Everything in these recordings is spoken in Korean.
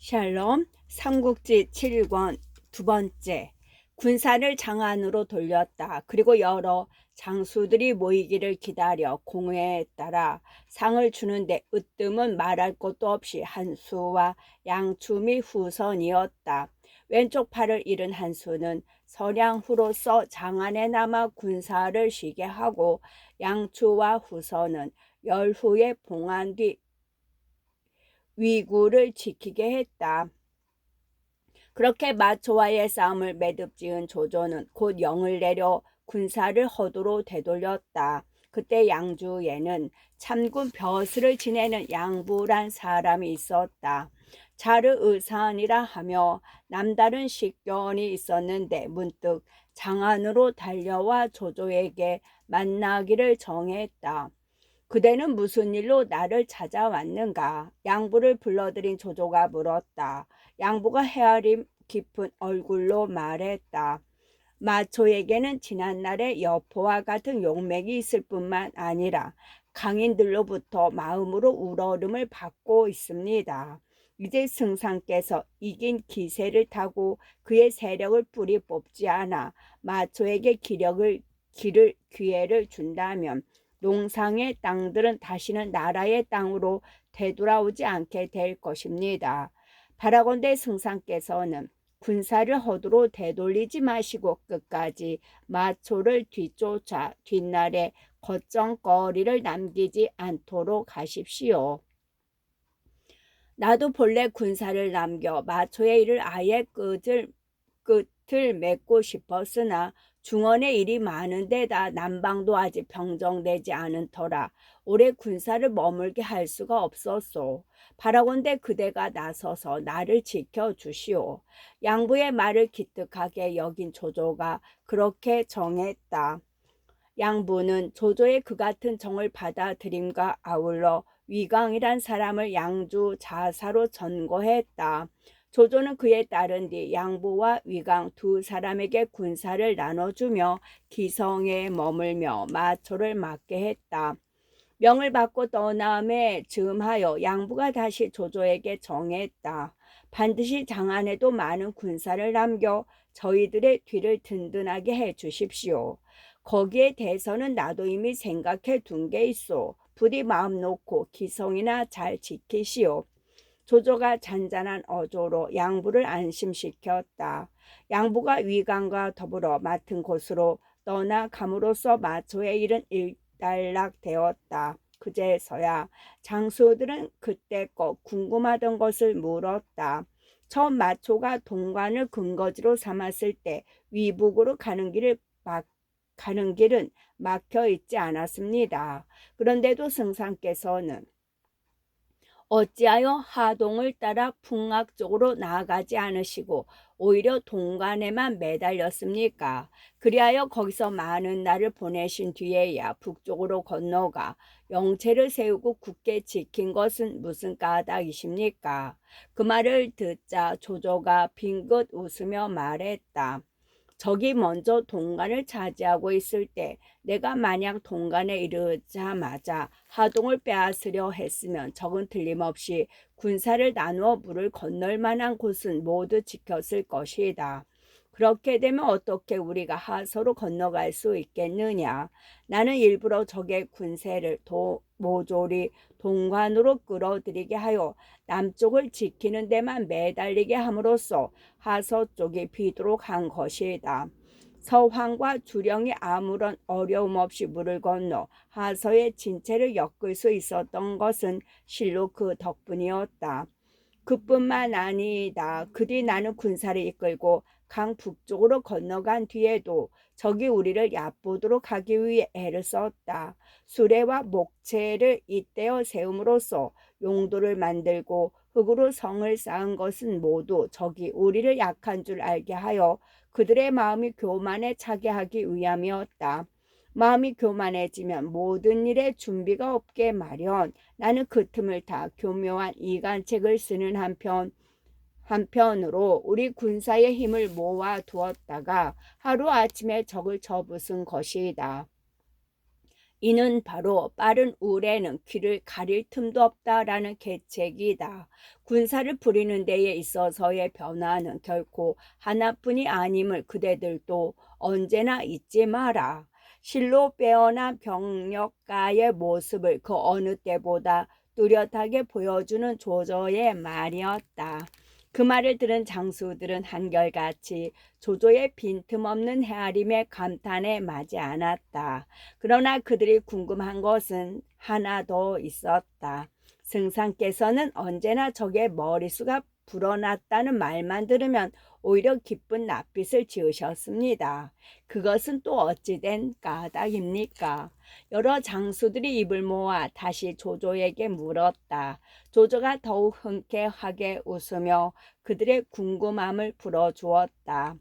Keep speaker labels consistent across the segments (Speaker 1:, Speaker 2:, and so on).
Speaker 1: 샬롬 삼국지 7권 두 번째. 군사를 장안으로 돌렸다. 그리고 여러 장수들이 모이기를 기다려 공회에 따라 상을 주는데 으뜸은 말할 것도 없이 한수와 양추 및 후선이었다. 왼쪽 팔을 잃은 한수는 서량후로서 장안에 남아 군사를 쉬게 하고, 양추와 후선은 열후에 봉한 뒤 위구를 지키게 했다. 그렇게 마초와의 싸움을 매듭지은 조조는 곧 영을 내려 군사를 허도로 되돌렸다. 그때 양주에는 참군 벼슬을 지내는 양부란 사람이 있었다. 자르의산이라 하며 남다른 식견이 있었는데 문득 장안으로 달려와 조조에게 만나기를 정했다. 그대는 무슨 일로 나를 찾아왔는가? 양부를 불러들인 조조가 물었다. 양부가 헤아림 깊은 얼굴로 말했다. 마초에게는 지난날의 여포와 같은 용맥이 있을 뿐만 아니라 강인들로부터 마음으로 우러름을 받고 있습니다. 이제 승상께서 이긴 기세를 타고 그의 세력을 뿌리 뽑지 않아 마초에게 기회를 준다면 농상의 땅들은 다시는 나라의 땅으로 되돌아오지 않게 될 것입니다. 바라건대 승상께서는 군사를 허도로 되돌리지 마시고 끝까지 마초를 뒤쫓아 뒷날에 걱정거리를 남기지 않도록 하십시오. 나도 본래 군사를 남겨 마초의 일을 아예 끝을 맺고 싶었으나 중원의 일이 많은 데다 남방도 아직 평정되지 않은 터라 오래 군사를 머물게 할 수가 없었소. 바라건대 그대가 나서서 나를 지켜주시오. 양부의 말을 기특하게 여긴 조조가 그렇게 정했다. 양부는 조조의 그 같은 정을 받아들임과 아울러 위강이란 사람을 양주 자사로 전거했다. 조조는 그에 따른 뒤 양부와 위강 두 사람에게 군사를 나눠주며 기성에 머물며 마초를 맡게 했다. 명을 받고 떠남에 즈음하여 양부가 다시 조조에게 정했다. 반드시 장안에도 많은 군사를 남겨 저희들의 뒤를 든든하게 해 주십시오. 거기에 대해서는 나도 이미 생각해 둔 게 있어. 부디 마음 놓고 기성이나 잘 지키시오. 조조가 잔잔한 어조로 양부를 안심시켰다. 양부가 위강과 더불어 맡은 곳으로 떠나감으로써 마초의 일은 일단락되었다. 그제서야 장수들은 그때껏 궁금하던 것을 물었다. 처음 마초가 동관을 근거지로 삼았을 때 위북으로 가는 길은 막혀 있지 않았습니다. 그런데도 승상께서는 어찌하여 하동을 따라 풍악 쪽으로 나아가지 않으시고 오히려 동관에만 매달렸습니까? 그리하여 거기서 많은 날을 보내신 뒤에야 북쪽으로 건너가 영체를 세우고 굳게 지킨 것은 무슨 까닭이십니까? 그 말을 듣자 조조가 빙긋 웃으며 말했다. 적이 먼저 동관을 차지하고 있을 때 내가 만약 동관에 이르자마자 하동을 빼앗으려 했으면 적은 틀림없이 군사를 나누어 물을 건널 만한 곳은 모두 지켰을 것이다. 그렇게 되면 어떻게 우리가 하서로 건너갈 수 있겠느냐? 나는 일부러 적의 군세를 모조리 동관으로 끌어들이게 하여 남쪽을 지키는 데만 매달리게 함으로써 하서 쪽이 비도록 한 것이다. 서황과 주령이 아무런 어려움 없이 물을 건너 하서의 진체를 엮을 수 있었던 것은 실로 그 덕분이었다. 그뿐만 아니다. 그뒤 나는 군사를 이끌고 강 북쪽으로 건너간 뒤에도 적이 우리를 얕보도록 하기 위해 애를 썼다. 수레와 목체를 잇대어 세움으로써 용도를 만들고 흙으로 성을 쌓은 것은 모두 적이 우리를 약한 줄 알게 하여 그들의 마음이 교만에 차게 하기 위함이었다. 마음이 교만해지면 모든 일에 준비가 없게 마련. 나는 그 틈을 타 교묘한 이간책을 쓰는 한편으로 우리 군사의 힘을 모아 두었다가 하루아침에 적을 쳐부순 것이다. 이는 바로 빠른 울에는 귀를 가릴 틈도 없다라는 계책이다. 군사를 부리는 데에 있어서의 변화는 결코 하나뿐이 아님을 그대들도 언제나 잊지 마라. 실로 빼어난 병력가의 모습을 그 어느 때보다 뚜렷하게 보여주는 조조의 말이었다. 그 말을 들은 장수들은 한결같이 조조의 빈틈없는 헤아림에 감탄에 마지 않았다. 그러나 그들이 궁금한 것은 하나 더 있었다. 승상께서는 언제나 적의 머리수가 불어났다는 말만 들으면 오히려 기쁜 낯빛을 지으셨습니다. 그것은 또 어찌된 까닭입니까? 여러 장수들이 입을 모아 다시 조조에게 물었다. 조조가 더욱 흔쾌하게 웃으며 그들의 궁금함을 풀어주었다.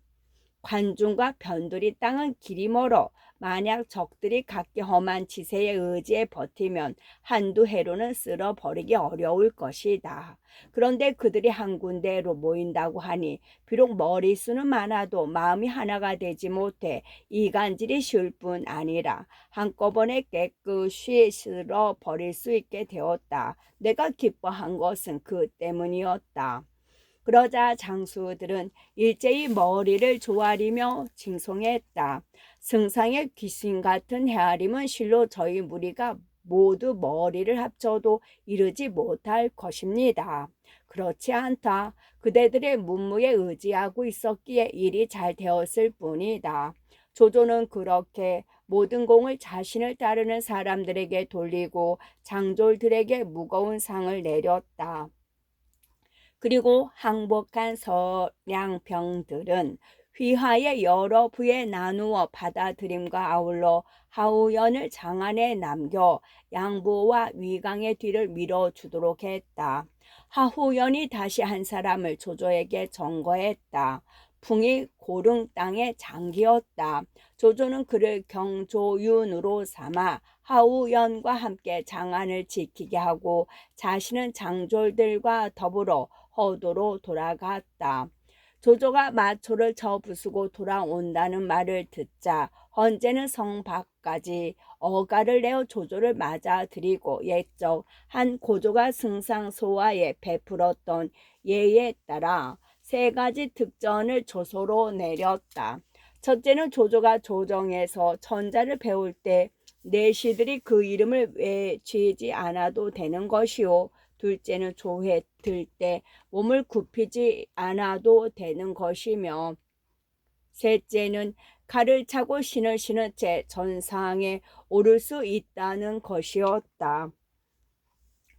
Speaker 1: 관중과 변두리 땅은 길이 멀어 만약 적들이 각기 험한 지세의 의지에 버티면 한두 해로는 쓸어버리기 어려울 것이다. 그런데 그들이 한 군데로 모인다고 하니 비록 머리수는 많아도 마음이 하나가 되지 못해 이간질이 쉬울 뿐 아니라 한꺼번에 깨끗이 쓸어버릴 수 있게 되었다. 내가 기뻐한 것은 그 때문이었다. 그러자 장수들은 일제히 머리를 조아리며 징송했다. 승상의 귀신 같은 헤아림은 실로 저희 무리가 모두 머리를 합쳐도 이르지 못할 것입니다. 그렇지 않다. 그대들의 문무에 의지하고 있었기에 일이 잘 되었을 뿐이다. 조조는 그렇게 모든 공을 자신을 따르는 사람들에게 돌리고 장졸들에게 무거운 상을 내렸다. 그리고 항복한 서량병들은 휘하의 여러 부에 나누어 받아들임과 아울러 하우연을 장안에 남겨 양보와 위강의 뒤를 밀어주도록 했다. 하우연이 다시 한 사람을 조조에게 전거했다. 풍이 고릉 땅의 장기였다. 조조는 그를 경조윤으로 삼아 하우연과 함께 장안을 지키게 하고 자신은 장졸들과 더불어 허도로 돌아갔다. 조조가 마초를 쳐 부수고 돌아온다는 말을 듣자 헌제는 성 밖까지 어가를 내어 조조를 맞아들이고 옛적 한 고조가 승상소와에 베풀었던 예에 따라 세 가지 특전을 조소로 내렸다. 첫째는 조조가 조정에서 천자를 배울 때 내시들이 그 이름을 외치지 않아도 되는 것이요. 둘째는 조회 들 때 몸을 굽히지 않아도 되는 것이며 셋째는 칼을 차고 신을 신은 채 전상에 오를 수 있다는 것이었다.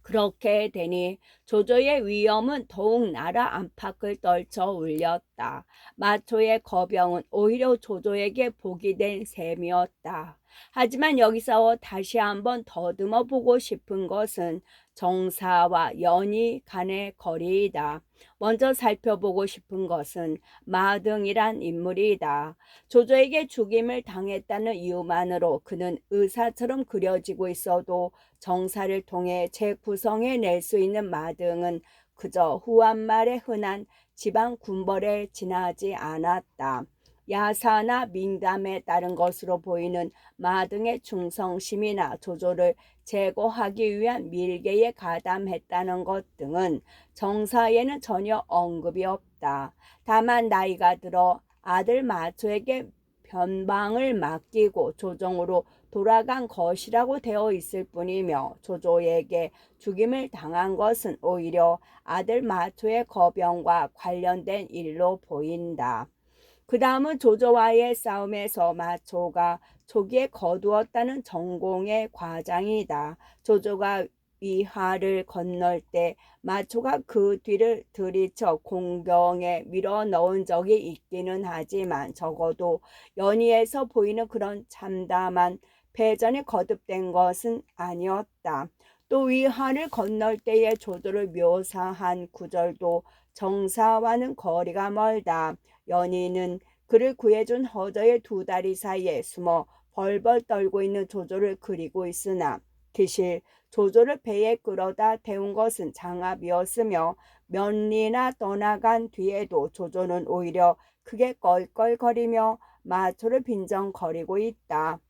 Speaker 1: 그렇게 되니 조조의 위엄은 더욱 나라 안팎을 떨쳐 울렸다. 마초의 거병은 오히려 조조에게 복이 된 셈이었다. 하지만 여기서 다시 한번 더듬어 보고 싶은 것은 정사와 연희 간의 거리이다. 먼저 살펴보고 싶은 것은 마등이란 인물이다. 조조에게 죽임을 당했다는 이유만으로 그는 의사처럼 그려지고 있어도 정사를 통해 재구성해낼 수 있는 마등은 그저 후한말에 흔한 지방 군벌에 지나지 않았다. 야사나 민담에 따른 것으로 보이는 마등의 충성심이나 조조를 제거하기 위한 밀개에 가담했다는 것 등은 정사에는 전혀 언급이 없다. 다만 나이가 들어 아들 마초에게 변방을 맡기고 조정으로 돌아간 것이라고 되어 있을 뿐이며 조조에게 죽임을 당한 것은 오히려 아들 마초의 거병과 관련된 일로 보인다. 그 다음은 조조와의 싸움에서 마초가 초기에 거두었다는 전공의 과장이다. 조조가 위하를 건널 때 마초가 그 뒤를 들이쳐 공경에 밀어넣은 적이 있기는 하지만 적어도 연희에서 보이는 그런 참담한 패전이 거듭된 것은 아니었다. 또 위하를 건널 때의 조조를 묘사한 구절도 정사와는 거리가 멀다. 연희는 그를 구해준 허저의 두 다리 사이에 숨어 벌벌 떨고 있는 조조를 그리고 있으나 기실 조조를 배에 끌어다 태운 것은 장압이었으며 면리나 떠나간 뒤에도 조조는 오히려 크게 껄껄거리며 마초를 빈정거리고 있다.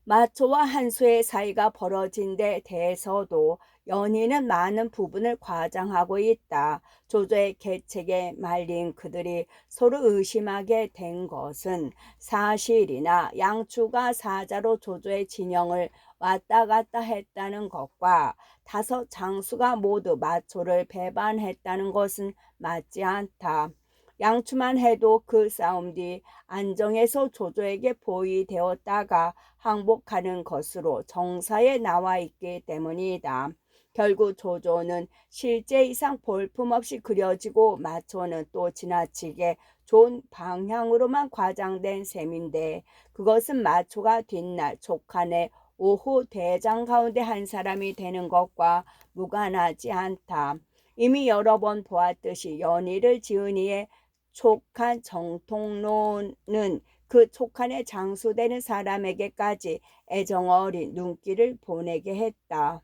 Speaker 1: 마초와 한수의 사이가 벌어진 데 대해서도 연희는 많은 부분을 과장하고 있다. 조조의 계책에 말린 그들이 서로 의심하게 된 것은 사실이나 양추가 사자로 조조의 진영을 왔다 갔다 했다는 것과 다섯 장수가 모두 마초를 배반했다는 것은 맞지 않다. 양추만 해도 그 싸움 뒤 안정에서 조조에게 보위되었다가 항복하는 것으로 정사에 나와 있기 때문이다. 결국 조조는 실제 이상 볼품없이 그려지고 마초는 또 지나치게 좋은 방향으로만 과장된 셈인데 그것은 마초가 뒷날 촉한의 오후 대장 가운데 한 사람이 되는 것과 무관하지 않다. 이미 여러 번 보았듯이 연희를 지은 이의 촉한 정통론은 그 촉한에 장수되는 사람에게까지 애정 어린 눈길을 보내게 했다.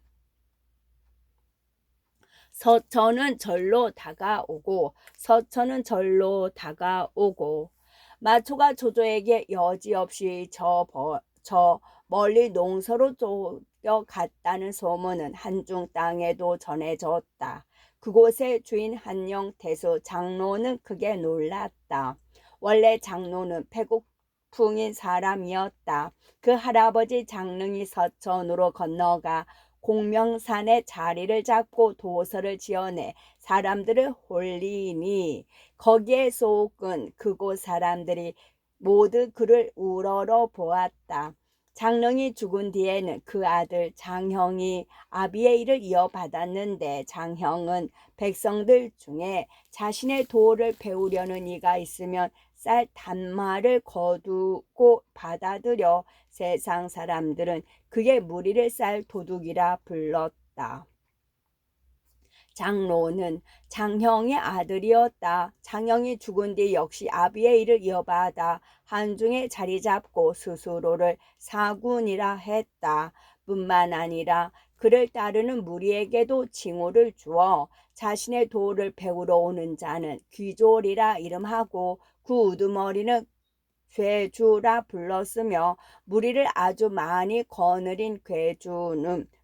Speaker 1: 서천은 절로 다가오고 서천은 절로 다가오고 마초가 조조에게 여지없이 저 멀리 농서로 쫓겨갔다는 소문은 한중 땅에도 전해졌다. 그곳의 주인 한영태수 장로는 크게 놀랐다. 원래 장로는 패국풍인 사람이었다. 그 할아버지 장릉이 서천으로 건너가 공명산에 자리를 잡고 도서를 지어내 사람들을 홀리니 거기에 속은 그곳 사람들이 모두 그를 우러러 보았다. 장릉이 죽은 뒤에는 그 아들 장형이 아비의 일을 이어받았는데 장형은 백성들 중에 자신의 도를 배우려는 이가 있으면 쌀 단말을 거두고 받아들여 세상 사람들은 그의 무리를 쌀 도둑이라 불렀다. 장로는 장형의 아들이었다. 장형이 죽은 뒤 역시 아비의 일을 이어받아 한중에 자리 잡고 스스로를 사군이라 했다. 뿐만 아니라 그를 따르는 무리에게도 칭호를 주어 자신의 도를 배우러 오는 자는 귀졸이라 이름하고 그 우두머리는 죄주라 불렀으며 무리를 아주 많이 거느린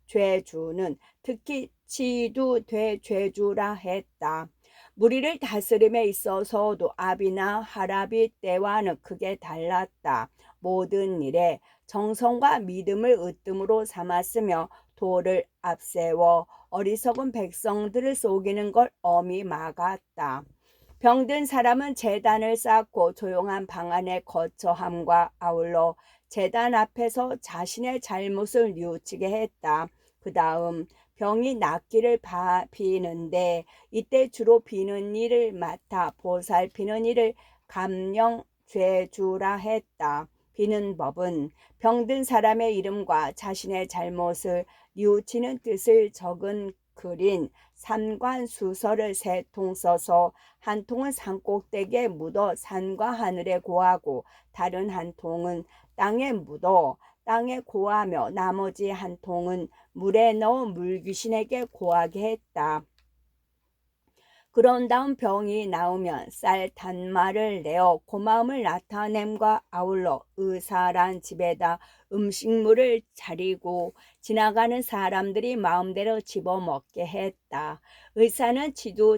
Speaker 1: 죄주는 특히 치두되죄주라 했다. 무리를 다스림에 있어서도 아비나 하라비 때와는 크게 달랐다. 모든 일에 정성과 믿음을 으뜸으로 삼았으며 도를 앞세워 어리석은 백성들을 속이는 걸 엄히 막았다. 병든 사람은 제단을 쌓고 조용한 방 안에 거처함과 아울러 제단 앞에서 자신의 잘못을 뉘우치게 했다. 그 다음 병이 낫기를 비는데 이때 주로 비는 일을 맡아 보살피는 일을 감령죄주라 했다. 비는 법은 병든 사람의 이름과 자신의 잘못을 뉘우치는 뜻을 적은 글인 삼관수서를 3통 써서 한 통은 산꼭대기에 묻어 산과 하늘에 고하고 다른 한 통은 땅에 묻어 땅에 고하며 나머지 한 통은 물에 넣어 물귀신에게 고하게 했다. 그런 다음 병이 나오면 쌀 단말을 내어 고마움을 나타냄과 아울러 의사란 집에다 음식물을 차리고 지나가는 사람들이 마음대로 집어먹게 했다. 의사는 지도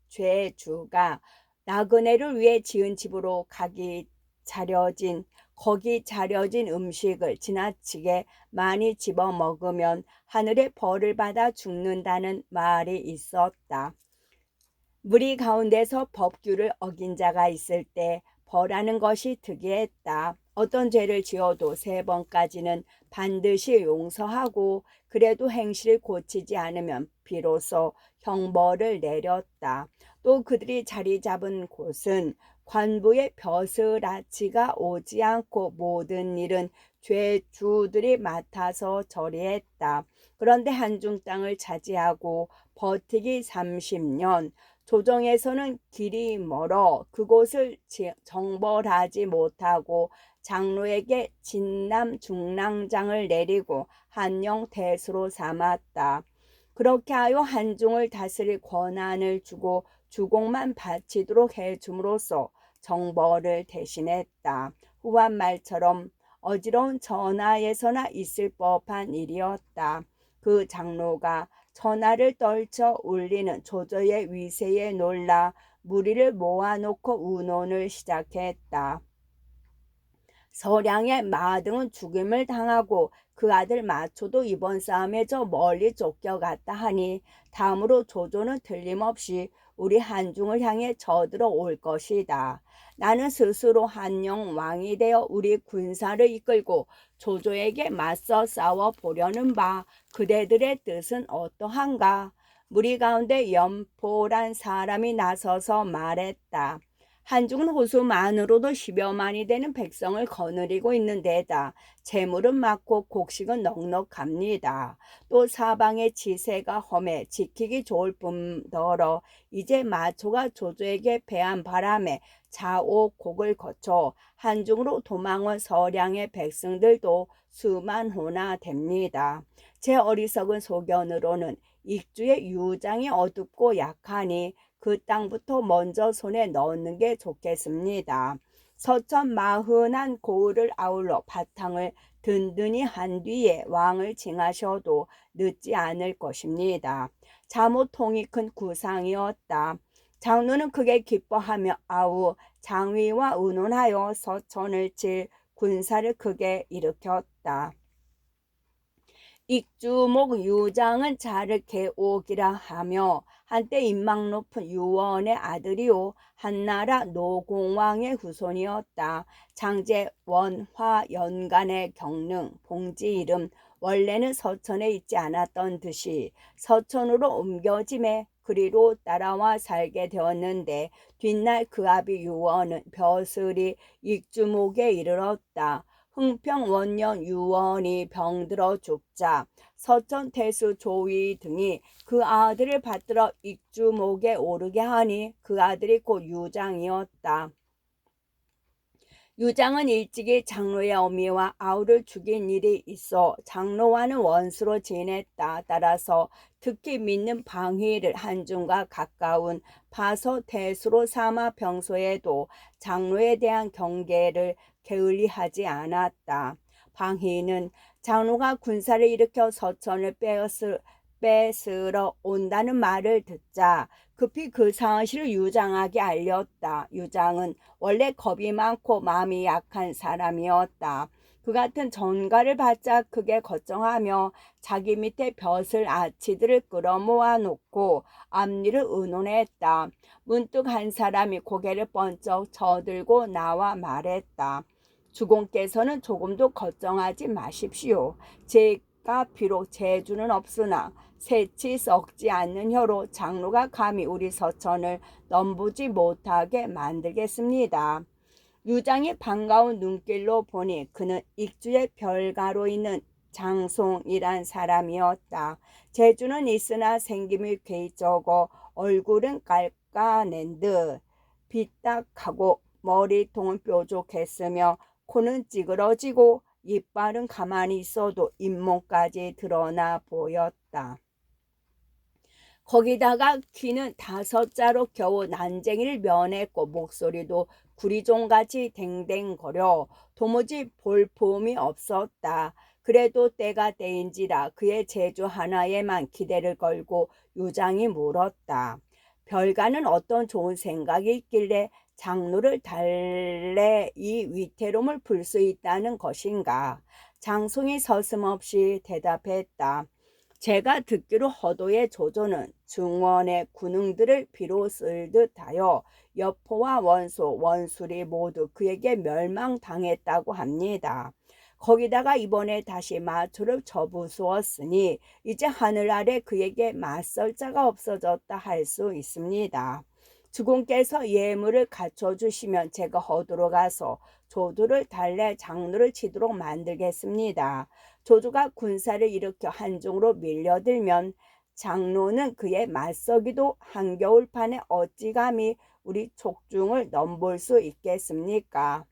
Speaker 1: 대죄주가 나그네를 위해 지은 집으로 거기 차려진 음식을 지나치게 많이 집어먹으면 하늘에 벌을 받아 죽는다는 말이 있었다. 무리 가운데서 법규를 어긴 자가 있을 때 벌하는 것이 특이했다. 어떤 죄를 지어도 3번까지는 반드시 용서하고 그래도 행실을 고치지 않으면 비로소 형벌을 내렸다. 또 그들이 자리 잡은 곳은 관부의 벼슬아치가 오지 않고 모든 일은 죄주들이 맡아서 처리했다. 그런데 한중 땅을 차지하고 버티기 30년, 조정에서는 길이 멀어 그곳을 정벌하지 못하고 장로에게 진남 중랑장을 내리고 한영 대수로 삼았다. 그렇게 하여 한중을 다스릴 권한을 주고 주공만 바치도록 해줌으로써 정벌을 대신했다. 후한 말처럼 어지러운 전하에서나 있을 법한 일이었다. 그 장로가 전하를 떨쳐 올리는 조조의 위세에 놀라 무리를 모아놓고 운혼을 시작했다. 서량의 마등은 죽임을 당하고 그 아들 마초도 이번 싸움에 저 멀리 쫓겨갔다 하니 다음으로 조조는 틀림없이 우리 한중을 향해 쳐들어 올 것이다. 나는 스스로 한영 왕이 되어 우리 군사를 이끌고 조조에게 맞서 싸워 보려는 바 그대들의 뜻은 어떠한가? 무리 가운데 연포란 사람이 나서서 말했다. 한중은 호수만으로도 10여만이 되는 백성을 거느리고 있는 데다 재물은 많고 곡식은 넉넉합니다. 또 사방의 지세가 험해 지키기 좋을 뿐더러 이제 마초가 조조에게 패한 바람에 자오곡을 거쳐 한중으로 도망온 서량의 백성들도 수만호나 됩니다. 제 어리석은 소견으로는 익주의 유장이 어둡고 약하니 그 땅부터 먼저 손에 넣는 게 좋겠습니다. 서천 마흔한 고을을 아울러 바탕을 든든히 한 뒤에 왕을 징하셔도 늦지 않을 것입니다. 자못 통이 큰 구상이었다. 장로는 크게 기뻐하며 아우 장위와 의논하여 서천을 칠 군사를 크게 일으켰다. 익주목 유장은 자를 개옥이라 하며 한때 인망 높은 유원의 아들이요 한나라 노공왕의 후손이었다. 장제 원화 연간의 경능 봉지 이름 원래는 서천에 있지 않았던 듯이 서천으로 옮겨짐에 그리로 따라와 살게 되었는데 뒷날 그 아비 유원은 벼슬이 익주목에 이르렀다. 흥평 원년 유원이 병들어 죽자 서천 태수 조위 등이 그 아들을 받들어 익주목에 오르게 하니 그 아들이 곧 유장이었다. 유장은 일찍이 장로의 어미와 아우를 죽인 일이 있어 장로와는 원수로 지냈다. 따라서 특히 믿는 방희를 한중과 가까운 파서 태수로 삼아 평소에도 장로에 대한 경계를 게을리하지 않았다. 방희는 장로가 군사를 일으켜 서천을 뺏으러 온다는 말을 듣자 급히 그 사실을 유장에게 알렸다. 유장은 원래 겁이 많고 마음이 약한 사람이었다. 그 같은 전가를 받자 크게 걱정하며 자기 밑에 벼슬 아치들을 끌어모아 놓고 앞일을 의논했다. 문득 한 사람이 고개를 번쩍 쳐들고 나와 말했다. 주공께서는 조금도 걱정하지 마십시오. 제가 비록 재주는 없으나 새치 썩지 않는 혀로 장로가 감히 우리 서천을 넘보지 못하게 만들겠습니다. 유장이 반가운 눈길로 보니 그는 익주의 별가로 있는 장송이란 사람이었다. 재주는 있으나 생김이 괴적어 얼굴은 깔까낸 듯 빗딱하고 머리통은 뾰족했으며 코는 찌그러지고 이빨은 가만히 있어도 잇몸까지 드러나 보였다. 거기다가 귀는 5자로 겨우 난쟁이를 면했고 목소리도 구리종같이 댕댕거려 도무지 볼품이 없었다. 그래도 때가 때인지라 그의 재주 하나에만 기대를 걸고 유장이 물었다. 별가는 어떤 좋은 생각이 있길래 장로를 달래 이 위태로움을 풀 수 있다는 것인가? 장송이 서슴없이 대답했다. 제가 듣기로 허도의 조조는 중원의 군웅들을 비로 쓸 듯하여 여포와 원소, 원술이 모두 그에게 멸망당했다고 합니다. 거기다가 이번에 다시 마초를 쳐부수었으니 이제 하늘 아래 그에게 맞설 자가 없어졌다 할 수 있습니다. 주공께서 예물을 갖춰주시면 제가 허도로 가서 조조를 달래 장로를 치도록 만들겠습니다. 조조가 군사를 일으켜 한중으로 밀려들면 장로는 그의 맞서기도 한겨울판에 어찌 감히 우리 촉중을 넘볼 수 있겠습니까?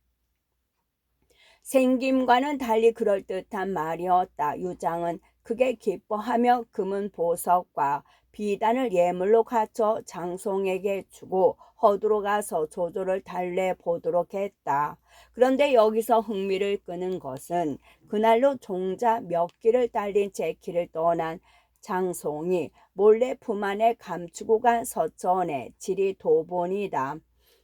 Speaker 1: 생김과는 달리 그럴듯한 말이었다. 유장은 크게 기뻐하며 금은 보석과 비단을 예물로 갖춰 장송에게 주고 허두로 가서 조조를 달래보도록 했다. 그런데 여기서 흥미를 끄는 것은 그날로 종자 몇 기를 달린 제키를 떠난 장송이 몰래 품 안에 감추고 간 서천의 지리도본이다.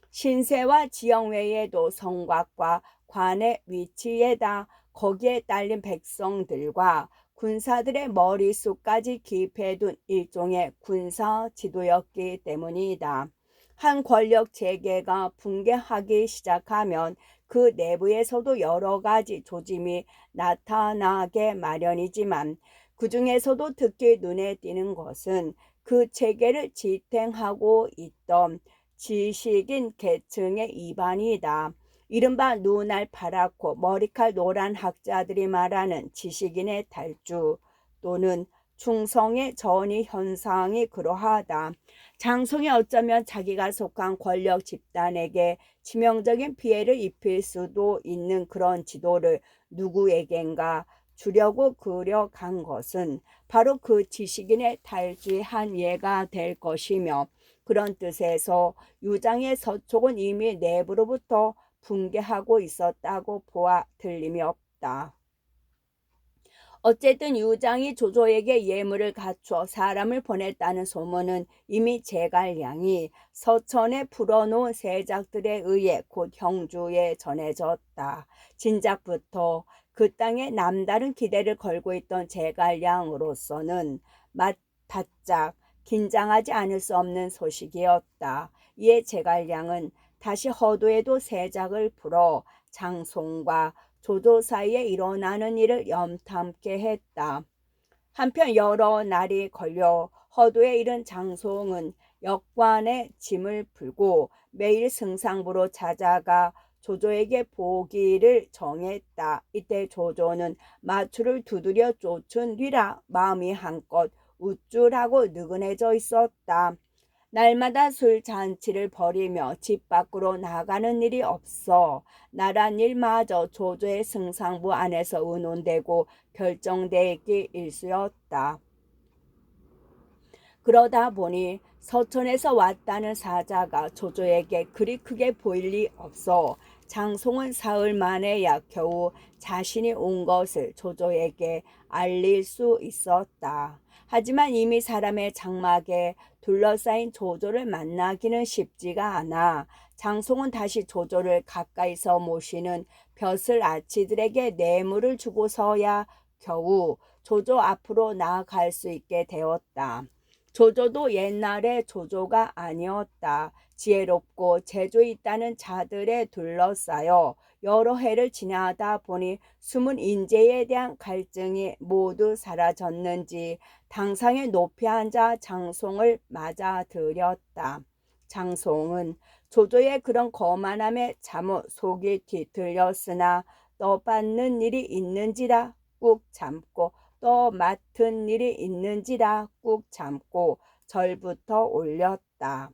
Speaker 1: 신세와 지형 외에도 성곽과 관의 위치에다 거기에 딸린 백성들과 군사들의 머릿속까지 기입해둔 일종의 군사 지도였기 때문이다. 한 권력 체계가 붕괴하기 시작하면 그 내부에서도 여러 가지 조짐이 나타나게 마련이지만 그 중에서도 특히 눈에 띄는 것은 그 체계를 지탱하고 있던 지식인 계층의 이반이다. 이른바 눈알 파랗고 머리칼 노란 학자들이 말하는 지식인의 탈주 또는 충성의 전이 현상이 그러하다. 장송이 어쩌면 자기가 속한 권력 집단에게 치명적인 피해를 입힐 수도 있는 그런 지도를 누구에겐가 주려고 그려간 것은 바로 그 지식인의 탈주의 한 예가 될 것이며 그런 뜻에서 유장의 서촉은 이미 내부로부터 붕괴하고 있었다고 보아 틀림이 없다. 어쨌든 유장이 조조에게 예물을 갖춰 사람을 보냈다는 소문은 이미 제갈량이 서천에 풀어놓은 세작들에 의해 곧 형주에 전해졌다. 진작부터 그 땅에 남다른 기대를 걸고 있던 제갈량으로서는 바짝 긴장하지 않을 수 없는 소식이었다. 이에 제갈량은 다시 허도에도 세작을 풀어 장송과 조조 사이에 일어나는 일을 염탐케 했다. 한편 여러 날이 걸려 허도에 이른 장송은 역관의 짐을 풀고 매일 승상부로 찾아가 조조에게 보기를 정했다. 이때 조조는 마추를 두드려 쫓은 뒤라 마음이 한껏 우쭐하고 느긋해져 있었다. 날마다 술잔치를 벌이며 집 밖으로 나가는 일이 없어 나란 일마저 조조의 승상부 안에서 의논되고 결정되기 일쑤였다. 그러다 보니 서천에서 왔다는 사자가 조조에게 그리 크게 보일 리 없어 장송은 사흘 만에야 겨우 자신이 온 것을 조조에게 알릴 수 있었다. 하지만 이미 사람의 장막에 둘러싸인 조조를 만나기는 쉽지가 않아 장송은 다시 조조를 가까이서 모시는 벼슬아치들에게 뇌물을 주고서야 겨우 조조 앞으로 나아갈 수 있게 되었다. 조조도 옛날의 조조가 아니었다. 지혜롭고 재주 있다는 자들에 둘러싸여 여러 해를 지나다 보니 숨은 인재에 대한 갈증이 모두 사라졌는지 당상에 높이 앉아 장송을 맞아들였다. 장송은 조조의 그런 거만함에 잠옷 속이 뒤틀렸으나 떠받는 일이 있는지라 꾹 참고 또 맡은 일이 있는지라 꾹 참고 절부터 올렸다.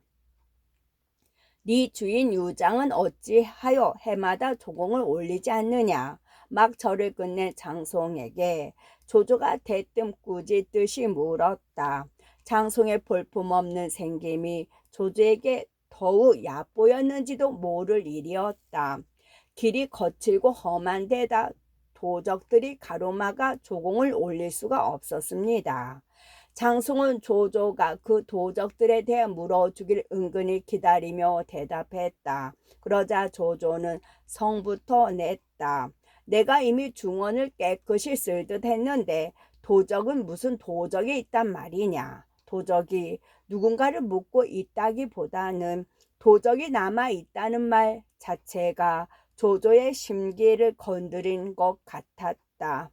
Speaker 1: 네 주인 유장은 어찌하여 해마다 조공을 올리지 않느냐. 막 절을 끝낸 장송에게 조조가 대뜸 꾸짖듯이 물었다. 장송의 볼품없는 생김이 조조에게 더욱 얕보였는지도 모를 일이었다. 길이 거칠고 험한 데다 도적들이 가로막아 조공을 올릴 수가 없었습니다. 장송은 조조가 그 도적들에 대해 물어주길 은근히 기다리며 대답했다. 그러자 조조는 성부터 냈다. 내가 이미 중원을 깨끗이 쓸 듯 했는데 도적은 무슨 도적이 있단 말이냐. 도적이 누군가를 묻고 있다기보다는 도적이 남아 있다는 말 자체가 조조의 심기를 건드린 것 같았다.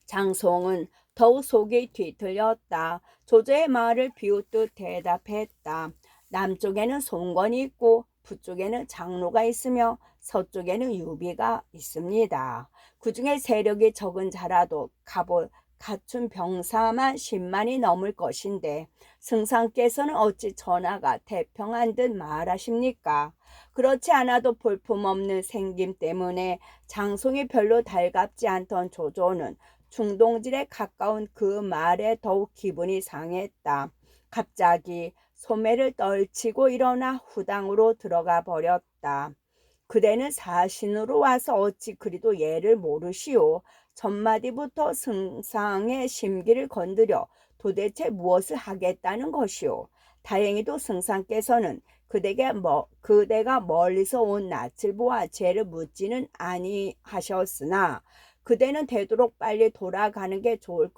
Speaker 1: 장송은 더욱 속이 뒤틀렸다. 조조의 말을 비웃듯 대답했다. 남쪽에는 송건이 있고 북쪽에는 장로가 있으며 서쪽에는 유비가 있습니다. 그 중에 세력이 적은 자라도 갑옷 갖춘 병사만 10만이 넘을 것인데 승상께서는 어찌 전하가 태평한 듯 말하십니까? 그렇지 않아도 볼품없는 생김 때문에 장송이 별로 달갑지 않던 조조는 중동질에 가까운 그 말에 더욱 기분이 상했다. 갑자기 소매를 떨치고 일어나 후당으로 들어가 버렸다. 그대는 사신으로 와서 어찌 그리도 예를 모르시오. 첫마디부터 승상의 심기를 건드려 도대체 무엇을 하겠다는 것이오. 다행히도 승상께서는 그대가 멀리서 온 낯을 보아 죄를 묻지는 아니하셨으나 그대는 되도록 빨리 돌아가는 게 좋을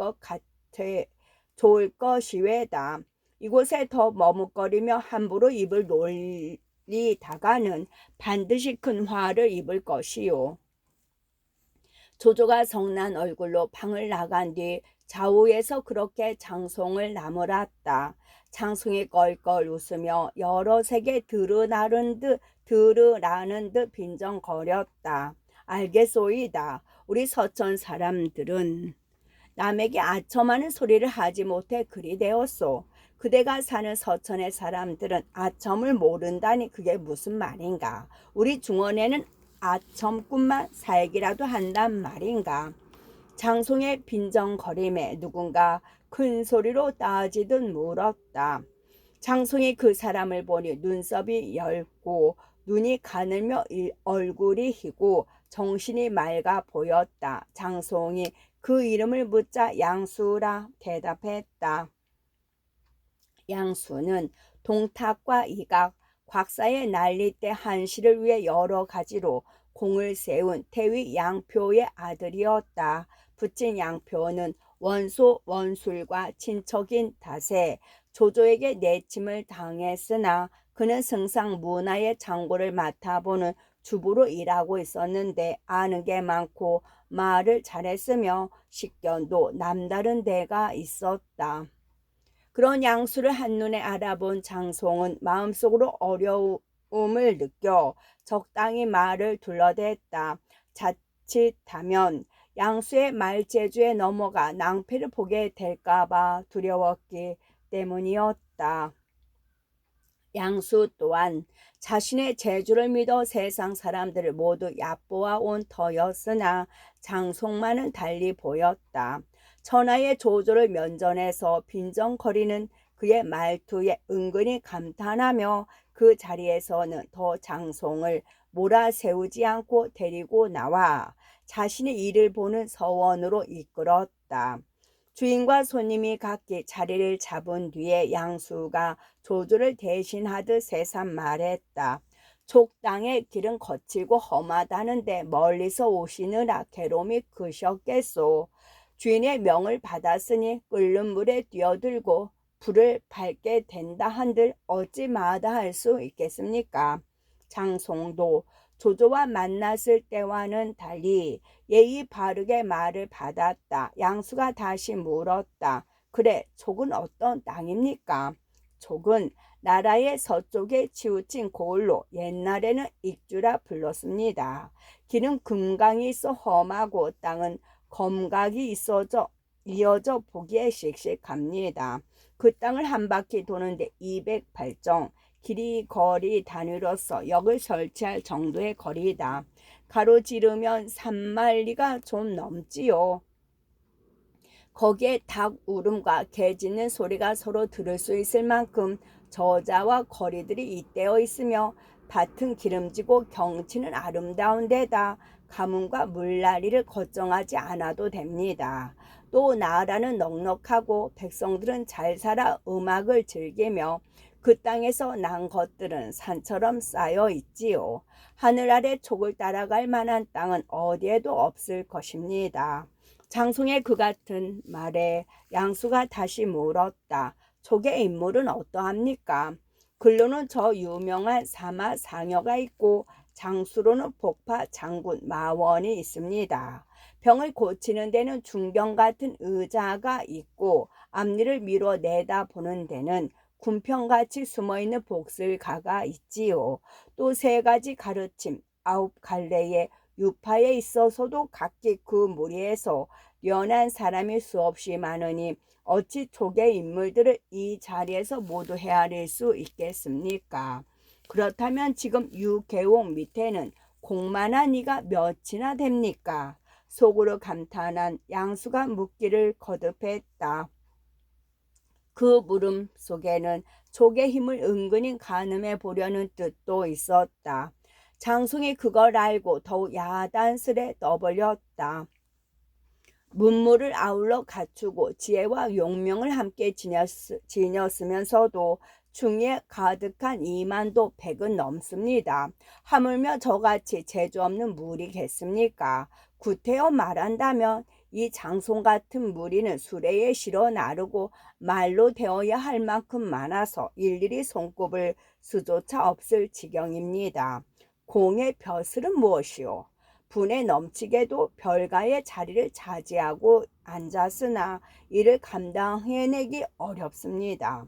Speaker 1: 것이외다. 이곳에 더 머뭇거리며 함부로 입을 놀리다가는 반드시 큰 화를 입을 것이요. 조조가 성난 얼굴로 방을 나간 뒤 좌우에서 그렇게 장송을 나무랐다. 장송이 껄껄 웃으며 여러 색에 드러나는 듯 빈정거렸다. 알겠소이다. 우리 서천 사람들은 남에게 아첨하는 소리를 하지 못해 그리 되었소. 그대가 사는 서천의 사람들은 아첨을 모른다니 그게 무슨 말인가. 우리 중원에는 아첨꾼만 살기라도 한단 말인가. 장송의 빈정거림에 누군가 큰 소리로 따지듯 물었다. 장송이 그 사람을 보니 눈썹이 엷고 눈이 가늘며 얼굴이 희고 정신이 맑아 보였다. 장송이 그 이름을 묻자 양수라 대답했다. 양수는 동탁과 이각, 곽사의 난리때 한시를 위해 여러 가지로 공을 세운 태위 양표의 아들이었다. 부친 양표는 원술과 친척인 탓에 조조에게 내침을 당했으나 그는 승상 문화의 장고를 맡아보는 주부로 일하고 있었는데 아는 게 많고 말을 잘했으며 식견도 남다른 데가 있었다. 그런 양수를 한눈에 알아본 장송은 마음속으로 어려움을 느껴 적당히 말을 둘러댔다. 자칫하면 양수의 말재주에 넘어가 낭패를 보게 될까봐 두려웠기 때문이었다. 양수 또한 자신의 재주를 믿어 세상 사람들을 모두 얕보아 온 터였으나 장송만은 달리 보였다. 천하의 조조를 면전해서 빈정거리는 그의 말투에 은근히 감탄하며 그 자리에서는 더 장송을 몰아세우지 않고 데리고 나와 자신의 일을 보는 서원으로 이끌었다. 주인과 손님이 각기 자리를 잡은 뒤에 양수가 조조를 대신하듯 새삼 말했다. 족당의 길은 거칠고 험하다는데 멀리서 오시느라 괴로움이 크셨겠소. 주인의 명을 받았으니 끓는 물에 뛰어들고 불을 밝게 된다 한들 어찌 마다할 수 있겠습니까? 장송도 조조와 만났을 때와는 달리 예의 바르게 말을 받았다. 양수가 다시 물었다. 그래, 족은 어떤 땅입니까? 족은 나라의 서쪽에 치우친 고을로 옛날에는 익주라 불렀습니다. 길은 금강이 있어 험하고 땅은 검각이 이어져 보기에 씩씩합니다. 그 땅을 한 바퀴 도는데 208정, 길이 거리 단위로서 역을 설치할 정도의 거리다. 가로지르면 3마일리가 좀 넘지요. 거기에 닭 울음과 개 짖는 소리가 서로 들을 수 있을 만큼 저자와 거리들이 잇대어 있으며 밭은 기름지고 경치는 아름다운 데다 가뭄과 물난리를 걱정하지 않아도 됩니다. 또 나라는 넉넉하고 백성들은 잘 살아 음악을 즐기며 그 땅에서 난 것들은 산처럼 쌓여 있지요. 하늘 아래 촉을 따라갈 만한 땅은 어디에도 없을 것입니다. 장송의 그 같은 말에 양수가 다시 물었다. 촉의 인물은 어떠합니까? 글로는 저 유명한 사마 상여가 있고 장수로는 복파 장군 마원이 있습니다. 병을 고치는 데는 중경 같은 의자가 있고 앞니를 밀어 내다보는 데는 군평같이 숨어있는 복슬가가 있지요. 또 3가지 가르침 9갈래의 유파에 있어서도 각기 그 무리에서 연한 사람이 수없이 많으니 어찌 촉의 인물들을 이 자리에서 모두 헤아릴 수 있겠습니까? 그렇다면 지금 유계옥 밑에는 공만한 이가 몇이나 됩니까? 속으로 감탄한 양수가 묻기를 거듭했다. 그 물음 속에는 족의 힘을 은근히 가늠해 보려는 뜻도 있었다. 장송이 그걸 알고 더욱 야단스레 떠벌렸다. 문무를 아울러 갖추고 지혜와 용명을 함께 지녔으면서도 충의에 가득한 이만도 100은 넘습니다. 하물며 저같이 재주 없는 무리겠습니까? 구태여 말한다면 이 장송 같은 무리는 수레에 실어 나르고 말로 되어야 할 만큼 많아서 일일이 손꼽을 수조차 없을 지경입니다. 공의 벼슬은 무엇이요? 분에 넘치게도 별가의 자리를 차지하고 앉았으나 이를 감당해내기 어렵습니다.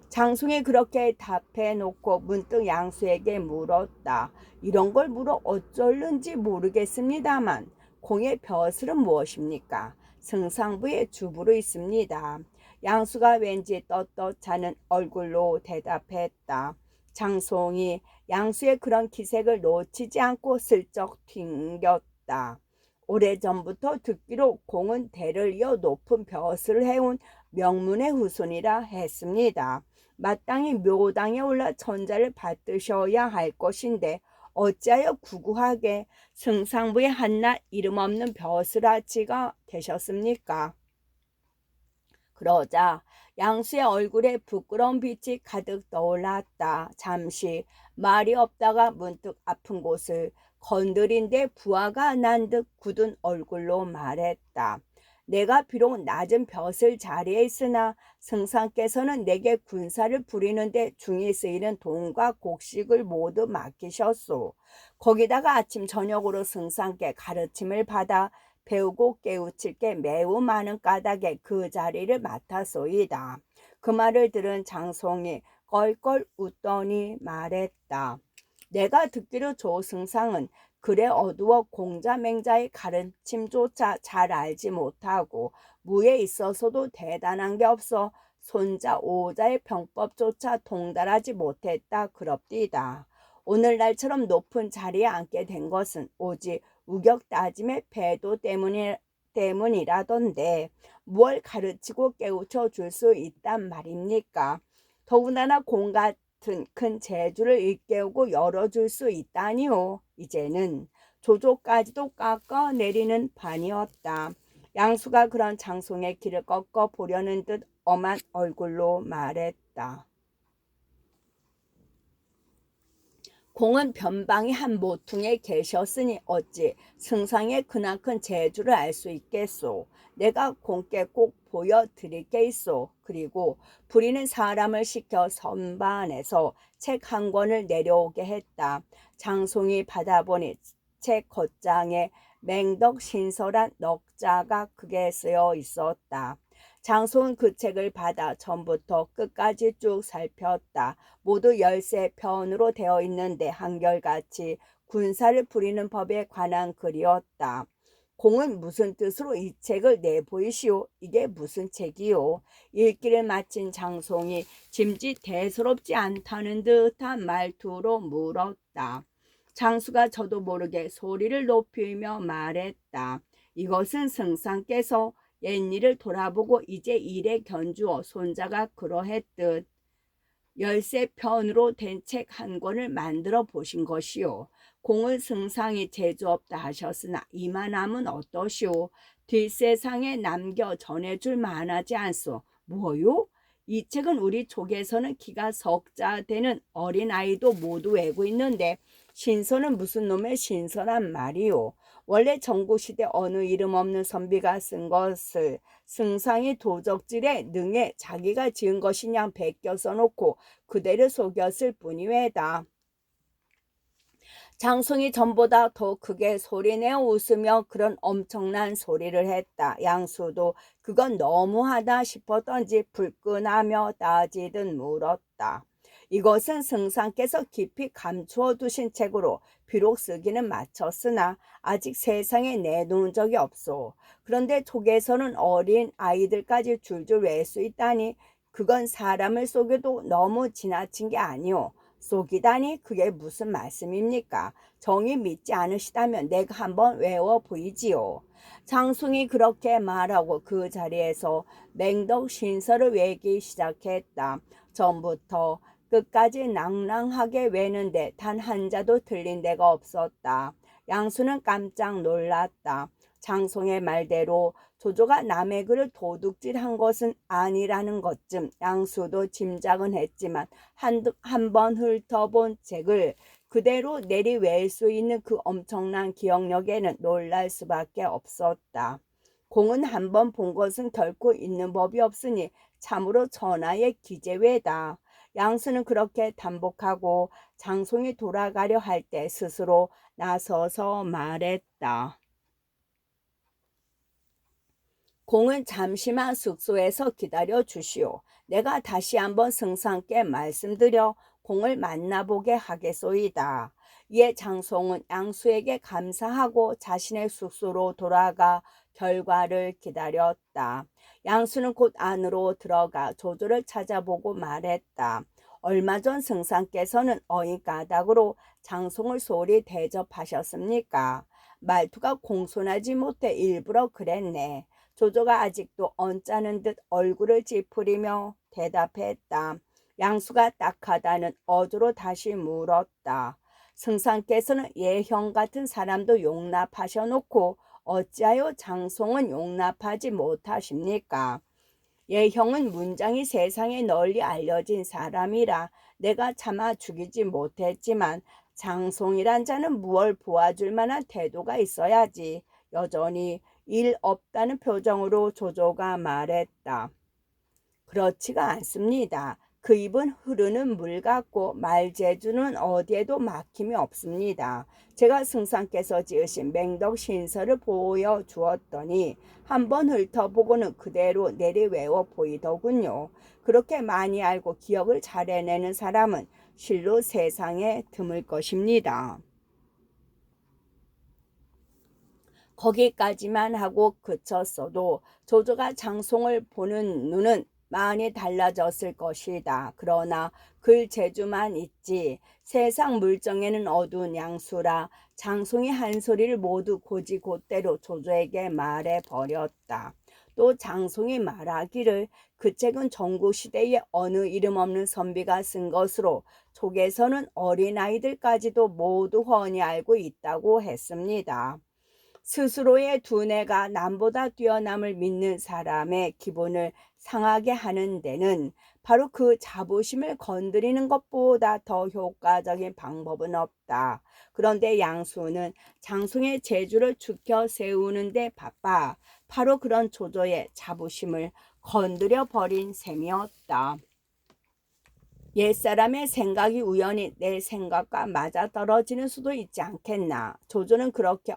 Speaker 1: 장송이 그렇게 답해놓고 문득 양수에게 물었다. 이런 걸 물어 어쩔는지 모르겠습니다만 공의 벼슬은 무엇입니까? 승상부의 주부로 있습니다. 양수가 왠지 떳떳하는 얼굴로 대답했다. 장송이 양수의 그런 기색을 놓치지 않고 슬쩍 튕겼다. 오래전부터 듣기로 공은 대를 이어 높은 벼슬을 해온 명문의 후손이라 했습니다. 마땅히 묘당에 올라 천자를 받드셔야 할 것인데 어찌하여 구구하게 승상부의 한낱 이름 없는 벼슬아치가 되셨습니까? 그러자 양수의 얼굴에 부끄러운 빛이 가득 떠올랐다. 잠시 말이 없다가 문득 아픈 곳을 건드린 데 부하가 난 듯 굳은 얼굴로 말했다. 내가 비록 낮은 벼슬 자리에 있으나 승상께서는 내게 군사를 부리는데 중이 쓰이는 돈과 곡식을 모두 맡기셨소. 거기다가 아침 저녁으로 승상께 가르침을 받아 배우고 깨우칠 게 매우 많은 까닭에 그 자리를 맡았소이다. 그 말을 들은 장송이 껄껄 웃더니 말했다. 내가 듣기로 조승상은 글에 어두워 공자맹자의 가르침조차 잘 알지 못하고 무에 있어서도 대단한 게 없어 손자 오자의 병법조차 동달하지 못했다 그럽디다. 오늘날처럼 높은 자리에 앉게 된 것은 오직 우격다짐의 배도 때문이라던데 무얼 가르치고 깨우쳐 줄 수 있단 말입니까? 더군다나 공 같은 큰 재주를 일깨우고 열어줄 수 있다니요. 이제는 조조까지도 깎아내리는 판이었다. 양수가 그런 장송의 길을 꺾어 보려는 듯 엄한 얼굴로 말했다. 공은 변방의 한 모퉁이에 계셨으니 어찌 승상의 크나큰 재주를 알 수 있겠소. 내가 공께 꼭 보여드릴 게 있소. 그리고 부리는 사람을 시켜 선반에서 책 한 권을 내려오게 했다. 장송이 받아보니 책 겉장에 맹덕신설한 넉자가 크게 쓰여 있었다. 장송은 그 책을 받아 처음부터 끝까지 쭉 살폈다. 모두 13편으로 되어 있는데 한결같이 군사를 부리는 법에 관한 글이었다. 공은 무슨 뜻으로 이 책을 내보이시오? 이게 무슨 책이요? 읽기를 마친 장송이 짐짓 대수롭지 않다는 듯한 말투로 물었다. 장수가 저도 모르게 소리를 높이며 말했다. 이것은 승상께서 옛일을 돌아보고 이제 일에 견주어 손자가 그러했듯 13편으로 된 책 한 권을 만들어 보신 것이요. 공은 승상이 재주없다 하셨으나 이만함은 어떠시오? 뒷세상에 남겨 전해줄 만하지 않소. 뭐요? 이 책은 우리 족에서는 키가 석자 되는 어린아이도 모두 외고 있는데 신선은 무슨 놈의 신선한 말이오. 원래 전국시대 어느 이름 없는 선비가 쓴 것을 승상이 도적질에 능해 자기가 지은 것이냐 베껴 써놓고 그대를 속였을 뿐이외다. 장송이 전보다 더 크게 소리내어 웃으며 그런 엄청난 소리를 했다. 양수도 그건 너무하다 싶었던지 불끈하며 따지듯 물었다. 이것은 승상께서 깊이 감추어 두신 책으로 비록 쓰기는 마쳤으나 아직 세상에 내놓은 적이 없소. 그런데 족에서는 어린 아이들까지 줄줄 외 수 있다니 그건 사람을 속여도 너무 지나친 게 아니오. 속이다니 그게 무슨 말씀입니까? 정이 믿지 않으시다면 내가 한번 외워 보이지요. 장송이 그렇게 말하고 그 자리에서 맹덕 신설을 외기 시작했다. 전부터 끝까지 낭랑하게 외는데 단 한 자도 틀린 데가 없었다. 양수는 깜짝 놀랐다. 장송의 말대로 조조가 남의 글을 도둑질한 것은 아니라는 것쯤 양수도 짐작은 했지만 한 번 훑어본 책을 그대로 내리외울 수 있는 그 엄청난 기억력에는 놀랄 수밖에 없었다. 공은 한 번 본 것은 결코 있는 법이 없으니 참으로 천하의 기재외다. 양수는 그렇게 단복하고 장송이 돌아가려 할 때 스스로 나서서 말했다. 공은 잠시만 숙소에서 기다려 주시오. 내가 다시 한번 승상께 말씀드려 공을 만나보게 하겠소이다. 이에 장송은 양수에게 감사하고 자신의 숙소로 돌아가 결과를 기다렸다. 양수는 곧 안으로 들어가 조조를 찾아보고 말했다. 얼마 전 승상께서는 어인가닥으로 장송을 소홀히 대접하셨습니까? 말투가 공손하지 못해 일부러 그랬네. 조조가 아직도 언짢은 듯 얼굴을 찌푸리며 대답했다. 양수가 딱하다는 어조로 다시 물었다. 승상께서는 예형 같은 사람도 용납하셔놓고 어찌하여 장송은 용납하지 못하십니까? 예형은 문장이 세상에 널리 알려진 사람이라 내가 차마 죽이지 못했지만 장송이란 자는 무얼 보아줄 만한 태도가 있어야지. 여전히 일 없다는 표정으로 조조가 말했다. 그렇지가 않습니다. 그 입은 흐르는 물 같고 말재주는 어디에도 막힘이 없습니다. 제가 승상께서 지으신 맹덕 신설을 보여주었더니 한번 훑어보고는 그대로 내리외워 보이더군요. 그렇게 많이 알고 기억을 잘 해내는 사람은 실로 세상에 드물 것입니다. 거기까지만 하고 그쳤어도 조조가 장송을 보는 눈은 많이 달라졌을 것이다. 그러나 글 재주만 있지 세상 물정에는 어두운 양수라 장송이 한 소리를 모두 곧이곧대로 조조에게 말해버렸다. 또 장송이 말하기를 그 책은 전국시대에 어느 이름 없는 선비가 쓴 것으로 촉에서는 어린아이들까지도 모두 훤히 알고 있다고 했습니다. 스스로의 두뇌가 남보다 뛰어남을 믿는 사람의 기분을 상하게 하는 데는 바로 그 자부심을 건드리는 것보다 더 효과적인 방법은 없다. 그런데 양수는 장송의 재주를 죽여 세우는 데 바빠 바로 그런 조조의 자부심을 건드려 버린 셈이었다. 옛사람의 생각이 우연히 내 생각과 맞아떨어지는 수도 있지 않겠나. 조조는 그렇게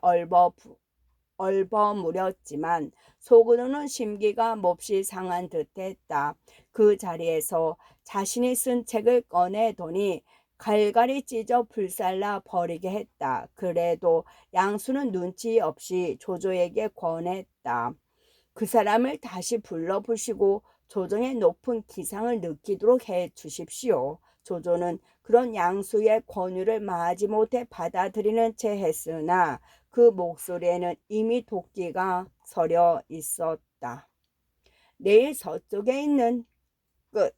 Speaker 1: 얼버무렸지만 속으로는 심기가 몹시 상한 듯했다. 그 자리에서 자신이 쓴 책을 꺼내더니 갈갈이 찢어 불살라 버리게 했다. 그래도 양수는 눈치 없이 조조에게 권했다. 그 사람을 다시 불러보시고 조정의 높은 기상을 느끼도록 해 주십시오. 조조는 그런 양수의 권유를 마지못해 받아들이는 채 했으나 그 목소리에는 이미 도끼가 서려 있었다. 내일 서쪽에 있는 끝.